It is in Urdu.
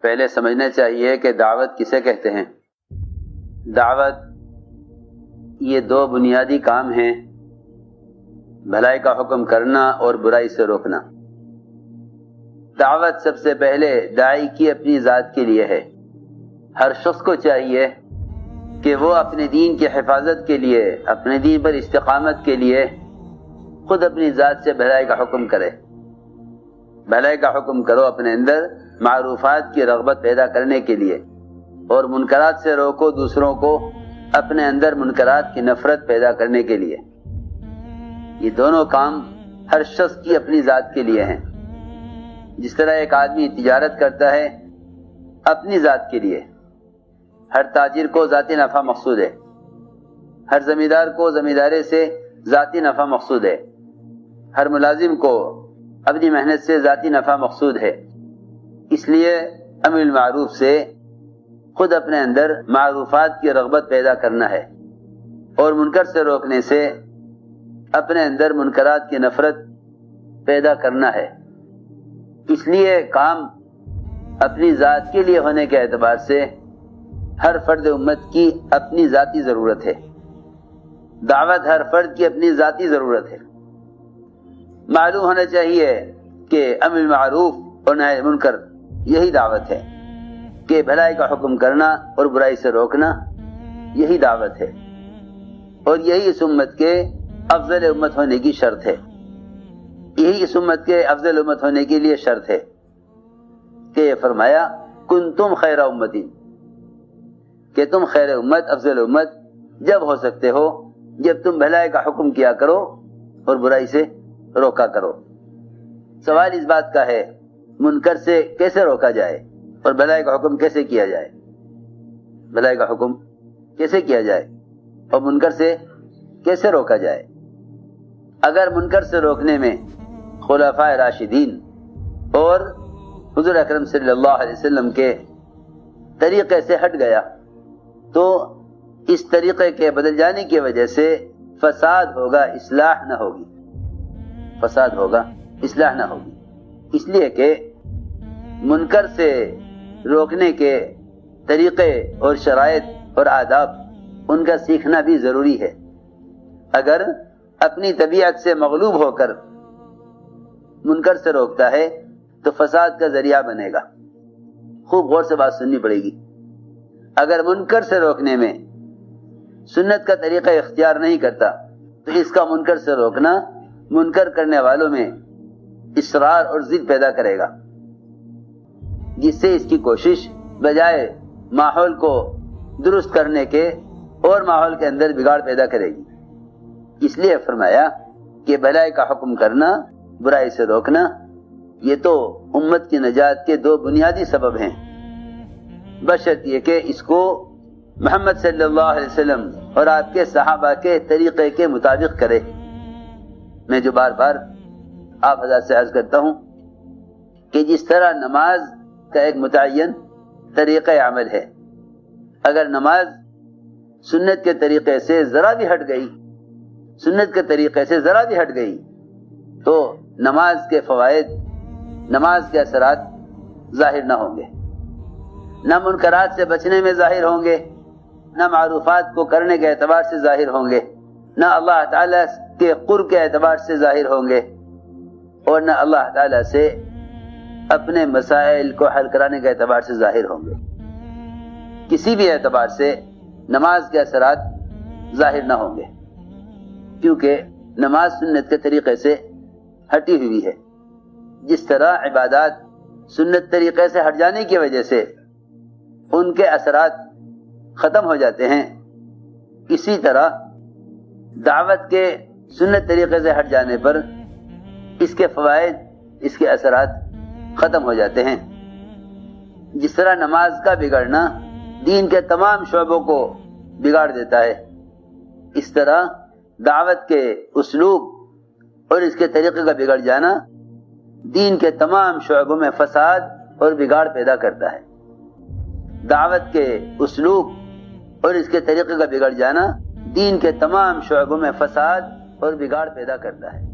پہلے سمجھنا چاہیے کہ دعوت کسے کہتے ہیں۔ دعوت یہ دو بنیادی کام ہیں، بھلائی کا حکم کرنا اور برائی سے روکنا۔ دعوت سب سے پہلے داعی کی اپنی ذات کے لیے ہے۔ ہر شخص کو چاہیے کہ وہ اپنے دین کی حفاظت کے لیے، اپنے دین پر استقامت کے لیے خود اپنی ذات سے بھلائی کا حکم کرے۔ بھلائی کا حکم کرو اپنے اندر معروفات کی رغبت پیدا کرنے کے لیے، اور منکرات سے روکو دوسروں کو اپنے اندر منکرات کی نفرت پیدا کرنے کے لیے۔ یہ دونوں کام ہر شخص کی اپنی ذات کے لیے ہیں۔ جس طرح ایک آدمی تجارت کرتا ہے اپنی ذات کے لیے، ہر تاجر کو ذاتی نفع مقصود ہے، ہر زمیندار کو زمینداری سے ذاتی نفع مقصود ہے، ہر ملازم کو اپنی محنت سے ذاتی نفع مقصود ہے۔ اس لیے امر بالمعروف سے خود اپنے اندر معروفات کی رغبت پیدا کرنا ہے، اور منکر سے روکنے سے اپنے اندر منکرات کی نفرت پیدا کرنا ہے۔ اس لیے کام اپنی ذات کے لیے ہونے کے اعتبار سے ہر فرد امت کی اپنی ذاتی ضرورت ہے۔ دعوت ہر فرد کی اپنی ذاتی ضرورت ہے۔ معلوم ہونا چاہیے کہ امر بالمعروف اور نہی عن المنکر یہی دعوت ہے، کہ بھلائی کا حکم کرنا اور برائی سے روکنا یہی دعوت ہے، اور یہی اس امت کے افضل امت ہونے کی شرط ہے۔ یہی اس امت کے افضل امت ہونے کے لیے شرط ہے کہ یہ فرمایا کنتم خیر امتی، کہ تم خیر امت، افضل امت جب ہو سکتے ہو جب تم بھلائی کا حکم کیا کرو اور برائی سے روکا کرو۔ سوال اس بات کا ہے منکر سے کیسے روکا جائے اور بھلائی کا حکم کیسے کیا جائے؟ بھلائی کا حکم کیسے کیا جائے اور منکر سے کیسے روکا جائے؟ اگر منکر سے روکنے میں خلفائے راشدین اور حضور اکرم صلی اللہ علیہ وسلم کے طریقے سے ہٹ گیا تو اس طریقے کے بدل جانے کی وجہ سے فساد ہوگا، اصلاح نہ ہوگی۔ فساد ہوگا، اصلاح نہ ہوگی۔ اس لیے کہ منکر سے روکنے کے طریقے اور شرائط اور آداب ان کا سیکھنا بھی ضروری ہے۔ اگر اپنی طبیعت سے مغلوب ہو کر منکر سے روکتا ہے تو فساد کا ذریعہ بنے گا۔ خوب غور سے بات سننی پڑے گی۔ اگر منکر سے روکنے میں سنت کا طریقہ اختیار نہیں کرتا تو اس کا منکر سے روکنا منکر کرنے والوں میں اصرار اور ضد پیدا کرے گا، جس سے اس کی کوشش بجائے ماحول کو درست کرنے کے اور ماحول کے اندر بگاڑ پیدا کرے گی۔ اس لیے فرمایا کہ بھلائی کا حکم کرنا، برائی سے روکنا، یہ تو امت کی نجات کے دو بنیادی سبب ہیں، بشرط یہ کہ اس کو محمد صلی اللہ علیہ وسلم اور آپ کے صحابہ کے طریقے کے مطابق کرے۔ میں جو بار بار آپ حضرات سے عرض کرتا ہوں کہ جس طرح نماز کا ایک متعین طریقہ عمل ہے، اگر نماز سنت کے طریقے سے ذرا بھی ہٹ گئی، سنت کے طریقے سے ذرا بھی ہٹ گئی تو نماز کے فوائد، نماز کے اثرات ظاہر نہ ہوں گے، نہ منکرات سے بچنے میں ظاہر ہوں گے، نہ معروفات کو کرنے کے اعتبار سے ظاہر ہوں گے، نہ اللہ تعالیٰ کے قرب کے اعتبار سے ظاہر ہوں گے، اور نہ اللہ تعالیٰ سے اپنے مسائل کو حل کرانے کے اعتبار سے ظاہر ہوں گے۔ کسی بھی اعتبار سے نماز کے اثرات ظاہر نہ ہوں گے، کیونکہ نماز سنت کے طریقے سے ہٹی ہوئی ہے۔ جس طرح عبادات سنت طریقے سے ہٹ جانے کی وجہ سے ان کے اثرات ختم ہو جاتے ہیں، اسی طرح دعوت کے سنت طریقے سے ہٹ جانے پر اس کے فوائد، اس کے اثرات ختم ہو جاتے ہیں۔ جس طرح نماز کا بگڑنا دین کے تمام شعبوں کو بگاڑ دیتا ہے، اس طرح دعوت کے اسلوب اور اس کے طریقے کا بگڑ جانا دین کے تمام شعبوں میں فساد اور بگاڑ پیدا کرتا ہے۔ دعوت کے اسلوب اور اس کے طریقے کا بگڑ جانا دین کے تمام شعبوں میں فساد اور بگاڑ پیدا کرتا ہے۔